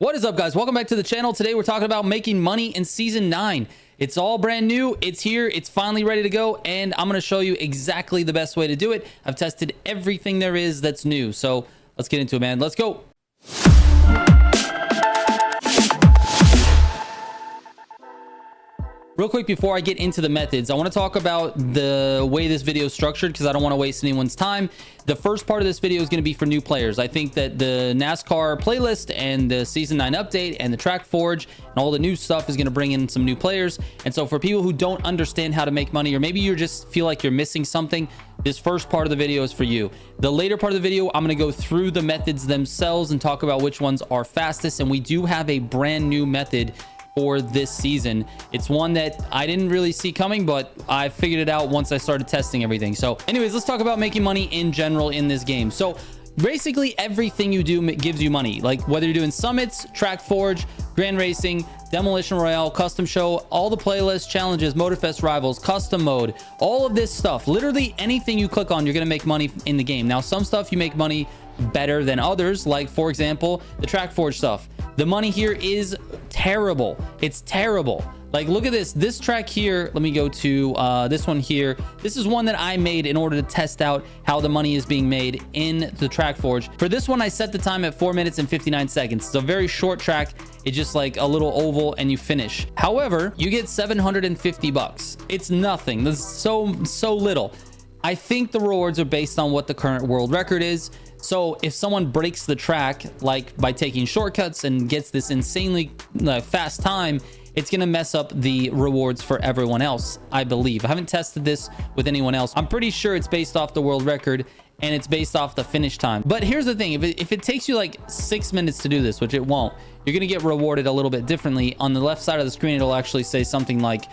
What is up, guys? Welcome back to the channel. Today we're talking about making money in season 9. It's all brand new. It's here. It's finally ready to go, and I'm going to show you exactly the best way to do it. I've tested everything there is that's new, so let's get into it, man. Let's go. Real quick before I get into the methods, I want to talk about the way this video is structured because I don't want to waste anyone's time. The first part of this video is going to be for new players. I think that the NASCAR playlist and the season 9 update and the track forge and all the new stuff is going to bring in some new players. And so for people who don't understand how to make money, or maybe you just feel like you're missing something, this first part of the video is for you. The later part of the video, I'm going to go through the methods themselves and talk about which ones are fastest. And we do have a brand new method for this season. It's one that I didn't really see coming, but I figured it out once I started testing everything. So anyways, let's talk about making money in general in this game. So basically everything you do gives you money, like whether you're doing summits, track forge, grand racing, demolition royale, custom show, all the playlists, challenges, Motorfest rivals, custom mode, all of this stuff. Literally anything you click on, you're going to make money in the game. Now, some stuff you make money better than others, like for example, the track forge stuff. The money here is terrible. It's terrible. Like, look at this track here. Let me go to this one here. This is one that I made in order to test out how the money is being made in the track forge. For this one, I set the time at 4 minutes and 59 seconds. It's a very short track. It's just like a little oval and you finish. However, you get 750 bucks. It's nothing. This is so little. I think the rewards are based on what the current world record is. So if someone breaks the track, like by taking shortcuts and gets this insanely fast time, it's going to mess up the rewards for everyone else, I believe. I haven't tested this with anyone else. I'm pretty sure it's based off the world record and it's based off the finish time. But here's the thing. If it takes you like 6 minutes to do this, which it won't, you're going to get rewarded a little bit differently. On the left side of the screen, it'll actually say something like,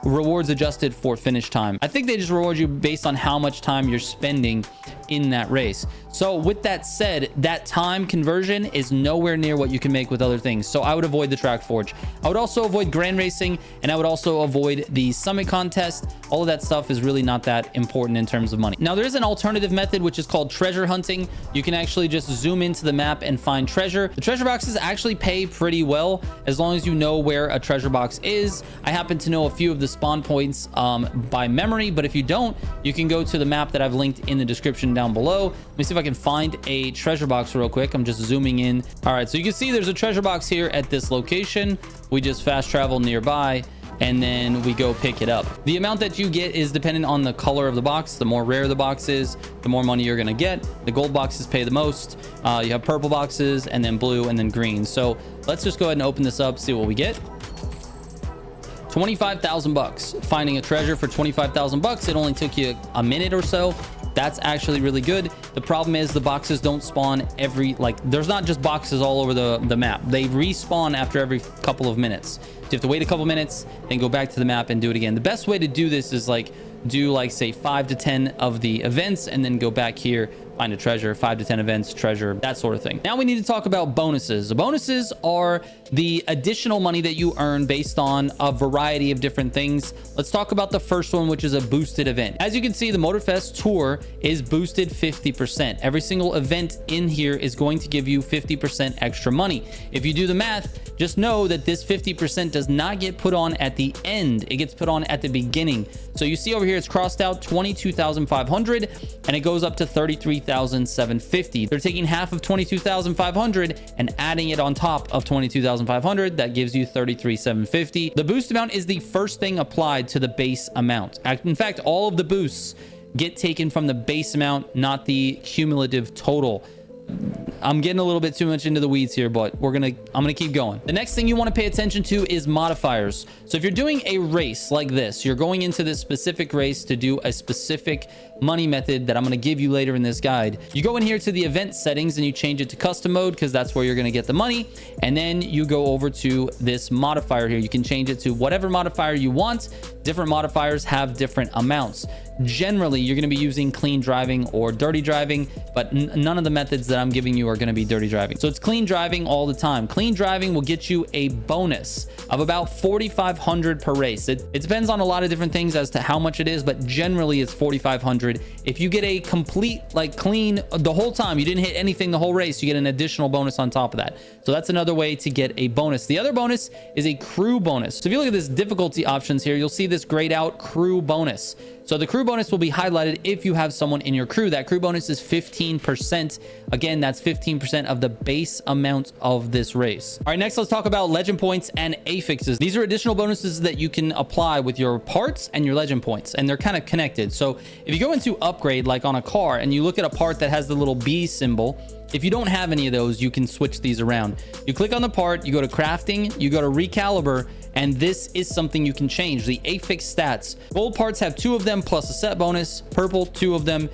rewards adjusted for finish time. I think they just reward you based on how much time you're spending in that race. So with that said, that time conversion is nowhere near what you can make with other things. So I would avoid the track forge. I would also avoid grand racing, and I would also avoid the summit contest. All of that stuff is really not that important in terms of money. Now, there is an alternative method, which is called treasure hunting. You can actually just zoom into the map and find treasure. The treasure boxes actually pay pretty well as long as you know where a treasure box is. I happen to know a few of the spawn points by memory, but if you don't, you can go to the map that I've linked in the description down below. Let me see if I can find a treasure box real quick. I'm just zooming in. All right, so you can see there's a treasure box here at this location. We just fast travel nearby and then we go pick it up. The amount that you get is dependent on the color of the box. The more rare the box is, the more money you're gonna get. The gold boxes pay the most. You have purple boxes and then blue and then green. So let's just go ahead and open this up, see what we get. 25,000 bucks. Finding a treasure for 25,000 bucks. It only took you a minute or so. That's actually really good. The problem is the boxes don't spawn there's not just boxes all over the map. They respawn after every couple of minutes. So you have to wait a couple minutes, then go back to the map and do it again. The best way to do this is do say 5 to 10 of the events and then go back here, find a treasure, 5 to 10 events, treasure, that sort of thing. Now we need to talk about bonuses. The bonuses are the additional money that you earn based on a variety of different things. Let's talk about the first one, which is a boosted event. As you can see, the Motorfest tour is boosted 50%. Every single event in here is going to give you 50% extra money. If you do the math, just know that this 50% does not get put on at the end. It gets put on at the beginning. So you see over here, it's crossed out 22,500 and it goes up to 33,750. They're taking half of 22,500 and adding it on top of 22,500. That gives you 33,750. The boost amount is the first thing applied to the base amount. In fact, all of the boosts get taken from the base amount, not the cumulative total. I'm getting a little bit too much into the weeds here, but I'm gonna keep going. The next thing you want to pay attention to is modifiers. So if you're doing a race like this, you're going into this specific race to do a specific money method that I'm going to give you later in this guide. You go in here to the event settings and you change it to custom mode because that's where you're going to get the money. And then you go over to this modifier here. You can change it to whatever modifier you want. Different modifiers have different amounts. Generally, you're going to be using clean driving or dirty driving, but none of the methods that I'm giving you are going to be dirty driving. So it's clean driving all the time. Clean driving will get you a bonus of about 4,500 per race. It depends on a lot of different things as to how much it is, but generally it's 4,500 100. If you get a complete, like clean the whole time, you didn't hit anything the whole race, you get an additional bonus on top of that. So that's another way to get a bonus. The other bonus is a crew bonus. So if you look at this difficulty options here, you'll see this grayed out crew bonus. So the crew bonus will be highlighted if you have someone in your crew. That crew bonus is 15%. Again, that's 15% of the base amount of this race. All right, next let's talk about legend points and affixes. These are additional bonuses that you can apply with your parts and your legend points, and they're kind of connected. So if you go into upgrade, like on a car, and you look at a part that has the little B symbol, if you don't have any of those, you can switch these around. You click on the part, you go to crafting, you go to recaliber, and this is something you can change. The affix stats. Gold parts have 2 of them plus a set bonus. Purple, 2 of them.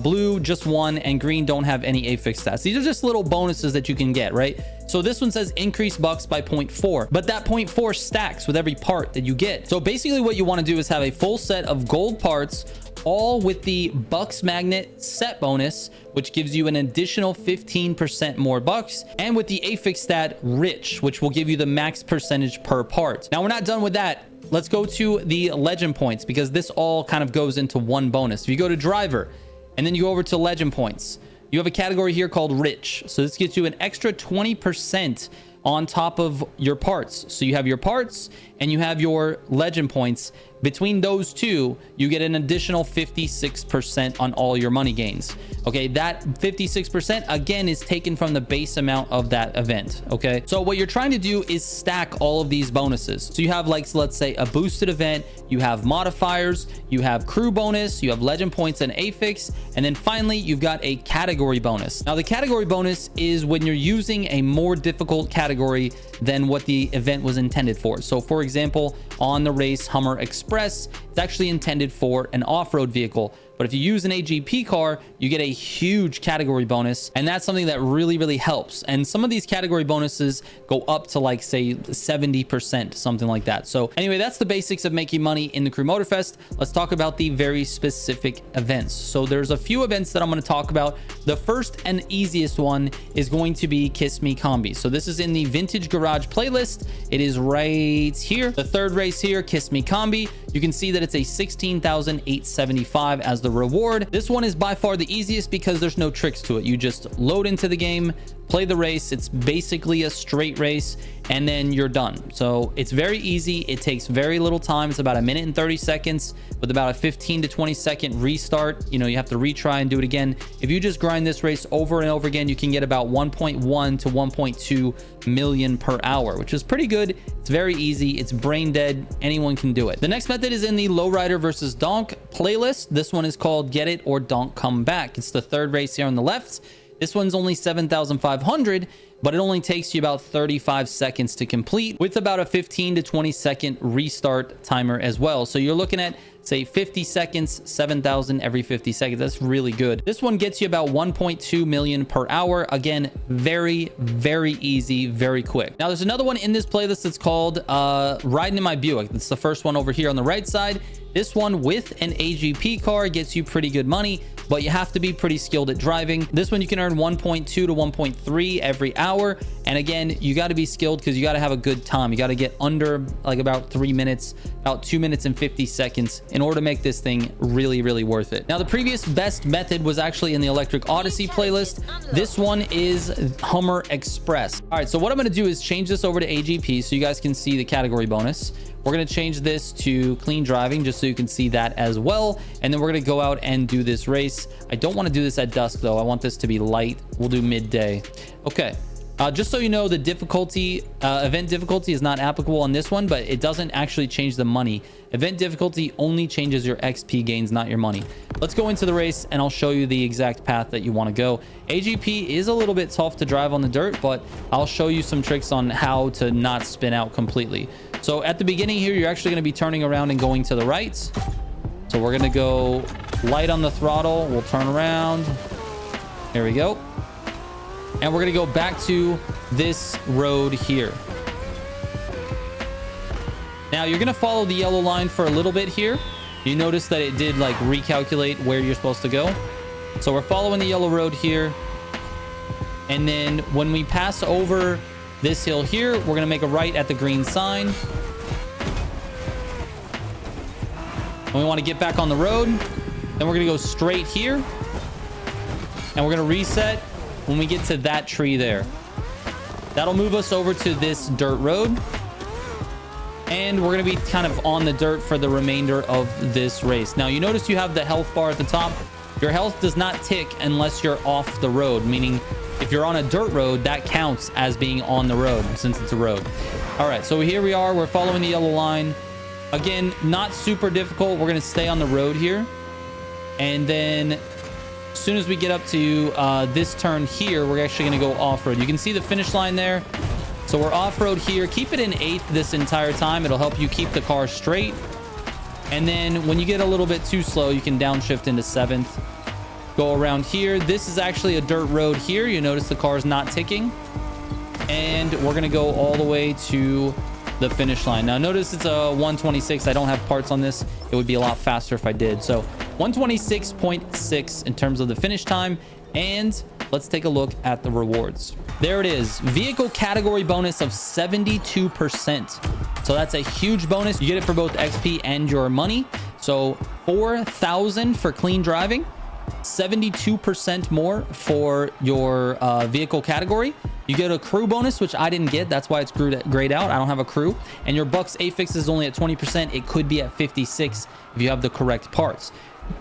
Blue, just 1, and green don't have any affix stats. These are just little bonuses that you can get, right? So this one says increase bucks by 0.4, but that 0.4 stacks with every part that you get. So basically what you want to do is have a full set of gold parts, all with the bucks magnet set bonus, which gives you an additional 15% more bucks, and with the affix stat rich, which will give you the max percentage per part. Now we're not done with that. Let's go to the legend points, because this all kind of goes into one bonus. If you go to driver and then you go over to legend points, you have a category here called rich. So this gets you an extra 20% on top of your parts. So you have your parts and you have your legend points. Between those two, you get an additional 56% on all your money gains. Okay, that 56% again is taken from the base amount of that event. Okay, so what you're trying to do is stack all of these bonuses. So you have, like, let's say a boosted event, you have modifiers, you have crew bonus, you have legend points and affix, and then finally you've got a category bonus. Now the category bonus is when you're using a more difficult category than what the event was intended for. So for example, on the race Hummer Express, it's actually intended for an off-road vehicle. But if you use an AGP car, you get a huge category bonus, and that's something that really helps. And some of these category bonuses go up to, like, say 70%, something like that. So anyway, that's the basics of making money in the Crew Motorfest. Let's talk about the very specific events. So there's a few events that I'm going to talk about. The first and easiest one is going to be Kiss Me Combi. So this is in the Vintage Garage playlist. It is right here. The third race here, Kiss Me Combi. You can see that it's a 16,875 as the reward. This one is by far the easiest because there's no tricks to it. You just load into the game, play the race. It's basically a straight race, and then you're done. So it's very easy. It takes very little time. It's about 1 minute and 30 seconds with about a 15 to 20 second restart. You know, you have to retry and do it again. If you just grind this race over and over again, you can get about 1.1 to 1.2 million per hour, which is pretty good. It's very easy. It's brain dead. Anyone can do it. The next method is in the Lowrider versus Donk playlist. This one is called Get It or Donk Come Back. It's the third race here on the left. This one's only 7,500, but it only takes you about 35 seconds to complete, with about a 15 to 20 second restart timer as well. So you're looking at, say, 50 seconds, 7,000 every 50 seconds. That's really good. This one gets you about 1.2 million per hour. Again, very easy, very quick. Now there's another one in this playlist that's called Riding in My Buick. That's the first one over here on the right side. This one with an AGP car gets you pretty good money, but you have to be pretty skilled at driving. This one you can earn 1.2 to 1.3 every hour. And again, you got to be skilled because you got to have a good time. You got to get under like about 3 minutes, about 2 minutes and 50 seconds in order to make this thing really worth it. Now the previous best method was actually in the Electric Odyssey playlist. This one is Hummer Express. All right, so what I'm going to do is change this over to AGP so you guys can see the category bonus. We're going to change this to clean driving just so you can see that as well. And then we're going to go out and do this race. I don't want to do this at dusk though. I want this to be light. We'll do midday. Okay. Just so you know, the difficulty, event difficulty is not applicable on this one, but it doesn't actually change the money. Event difficulty only changes your XP gains, not your money. Let's go into the race and I'll show you the exact path that you want to go. AGP is a little bit tough to drive on the dirt, but I'll show you some tricks on how to not spin out completely. So at the beginning here, you're actually going to be turning around and going to the right. So we're going to go light on the throttle. We'll turn around. Here we go. And we're going to go back to this road here. Now you're going to follow the yellow line for a little bit here. You notice that it did like recalculate where you're supposed to go. So we're following the yellow road here. And then when we pass over this hill here, we're going to make a right at the green sign. And we want to get back on the road. Then we're gonna go straight here, and we're gonna reset when we get to that tree there. That'll move us over to this dirt road, and we're gonna be kind of on the dirt for the remainder of this race. Now, you notice you have the health bar at the top. Your health does not tick unless you're off the road, meaning if you're on a dirt road, that counts as being on the road since it's a road. All right, so here we are. We're following the yellow line. Again, not super difficult. We're gonna stay on the road here, and then as soon as we get up to this turn here, we're actually going to go off-road. You can see the finish line there. So we're off-road here. Keep it in 8th this entire time. It'll help you keep the car straight. And then when you get a little bit too slow, you can downshift into 7th. Go around here. This is actually a dirt road here. You notice the car is not ticking. And we're going to go all the way to the finish line. Now, notice it's a 126. I don't have parts on this. It would be a lot faster if I did. So 126.6 in terms of the finish time. And let's take a look at the rewards. There it is. Vehicle category bonus of 72%. So that's a huge bonus. You get it for both XP and your money. So 4,000 for clean driving, 72% more for your vehicle category. You get a crew bonus, which I didn't get. That's why it's grayed out. I don't have a crew. And your Bucks affix is only at 20%. It could be at 56 if you have the correct parts.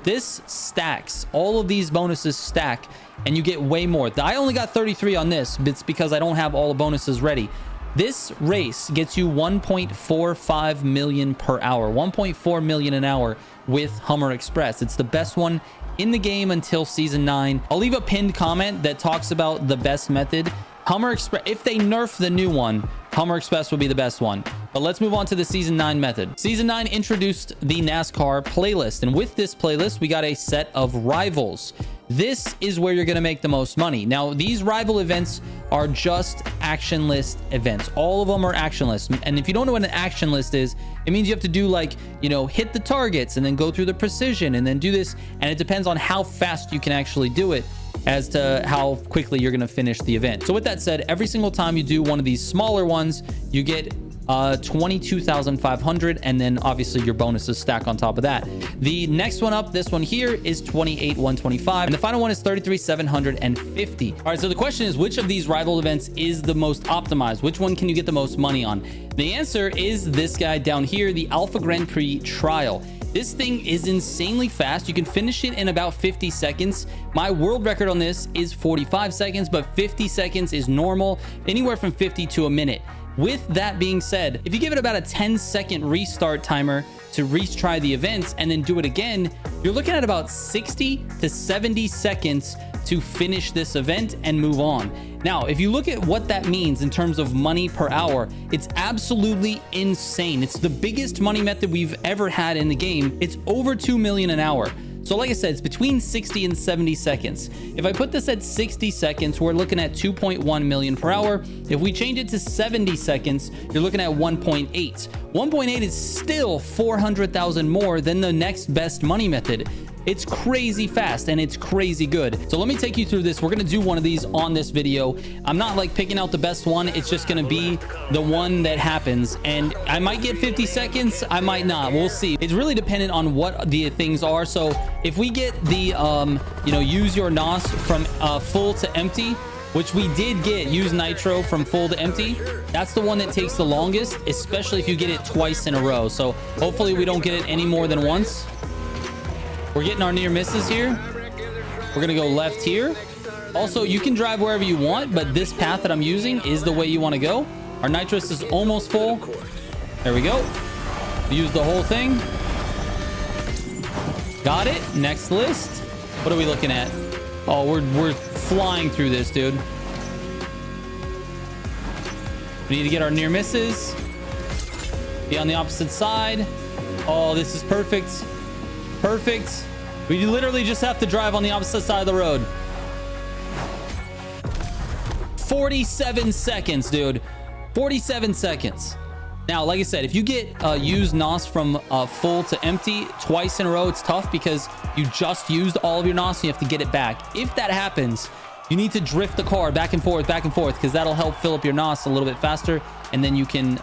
This stacks. All of these bonuses stack, and you get way more. I only got 33 on this, but it's because I don't have all the bonuses ready. This race gets you 1.45 million per hour, 1.4 million an hour with Hummer Express. It's the best one in the game until season 9. I'll leave a pinned comment that talks about the best method. Hummer Express, if they nerf the new one, Hummer Express would be the best one. But let's move on to the season 9 method. Season 9 introduced the NASCAR playlist, and with this playlist, we got a set of rivals. This is where you're going to make the most money. Now, these rival events are just action list events. All of them are action lists. And if you don't know what an action list is, it means you have to do, like, you know, hit the targets and then go through the precision and then do this. And it depends on how fast you can actually do it as to how quickly you're going to finish the event. So with that said, every single time you do one of these smaller ones, you get 22,500, and then obviously your bonuses stack on top of that. The next one up, this one here, is 28,125, and the final one is 33,750. All right, so the question is, which of these rival events is the most optimized? Which one can you get the most money on? The answer is this guy down here, the Alpha Grand Prix Trial. This thing is insanely fast. You can finish it in about 50 seconds. My world record on this is 45 seconds, but 50 seconds is normal, anywhere from 50 to a minute. With that being said, if you give it about a 10-second restart timer to retry the event and then do it again, you're looking at about 60 to 70 seconds to finish this event and move on. Now, if you look at what that means in terms of money per hour, it's absolutely insane. It's the biggest money method we've ever had in the game. It's over 2 million an hour. So like I said, it's between 60 and 70 seconds. If I put this at 60 seconds, we're looking at 2.1 million per hour. If we change it to 70 seconds, you're looking at 1.8. 1.8 is still 400,000 more than the next best money method. It's crazy fast and it's crazy good. So let me take you through this. We're going to do one of these on this video. I'm not like picking out the best one. It's just going to be the one that happens. And I might get 50 seconds. I might not. We'll see. It's really dependent on what the things are. So if we get the, use your NOS from full to empty, which we did get, use nitro from full to empty, that's the one that takes the longest, especially if you get it twice in a row. So hopefully we don't get it any more than once. We're getting our near misses here. We're going to go left here. Also, you can drive wherever you want, but this path that I'm using is the way you want to go. Our nitrous is almost full. There we go. Use the whole thing. Got it. Next list. What are we looking at? Oh, we're flying through this, dude. We need to get our near misses. Be on the opposite side. Oh, this is perfect. Perfect. We literally just have to drive on the opposite side of the road. 47 seconds, dude. 47 seconds. Now, like I said, if you get used NOS from full to empty twice in a row, it's tough because you just used all of your NOS and you have to get it back. If that happens, you need to drift the car back and forth, because that'll help fill up your NOS a little bit faster, and then you can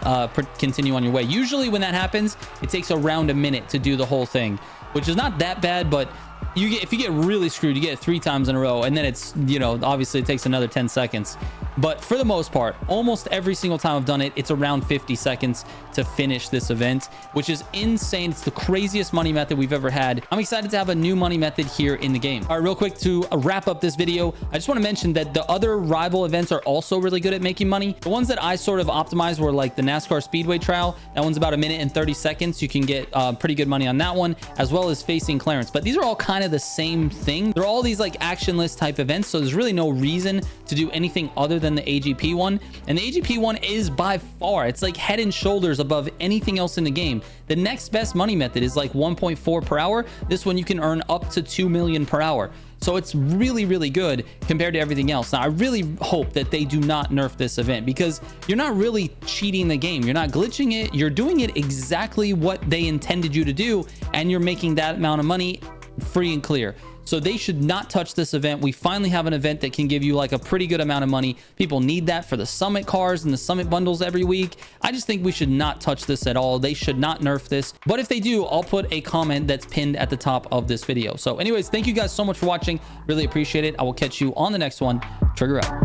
continue on your way. Usually when that happens, it takes around a minute to do the whole thing, which is not that bad, but if you get really screwed, you get it 3 times in a row, and then it's, you know, obviously it takes another 10 seconds. But for the most part, almost every single time I've done it, it's around 50 seconds to finish this event, which is insane. It's the craziest money method we've ever had. I'm excited to have a new money method here in the game. All right, real quick to wrap up this video, I just want to mention that the other rival events are also really good at making money. The ones that I sort of optimized were like the NASCAR Speedway Trial. That one's about 1 minute and 30 seconds. You can get pretty good money on that one, as well as facing clearance. But these are all kind of the same thing. They're all these like action list type events, so there's really no reason to do anything other than the AGP one. And the AGP one is by far, it's like head and shoulders above anything else in the game. The next best money method is like 1.4 per hour. This one you can earn up to 2 million per hour. So it's really, really good compared to everything else. Now, I really hope that they do not nerf this event, because you're not really cheating the game. You're not glitching it. You're doing it exactly what they intended you to do, and you're making that amount of money free and clear. So they should not touch this event. We finally have an event that can give you like a pretty good amount of money. People need that for the summit cars and the summit bundles every week. I just think we should not touch this at all. They should not nerf this. But if they do, I'll put a comment that's pinned at the top of this video. So anyways, thank you guys so much for watching. Really appreciate it. I will catch you on the next one. Trigger out.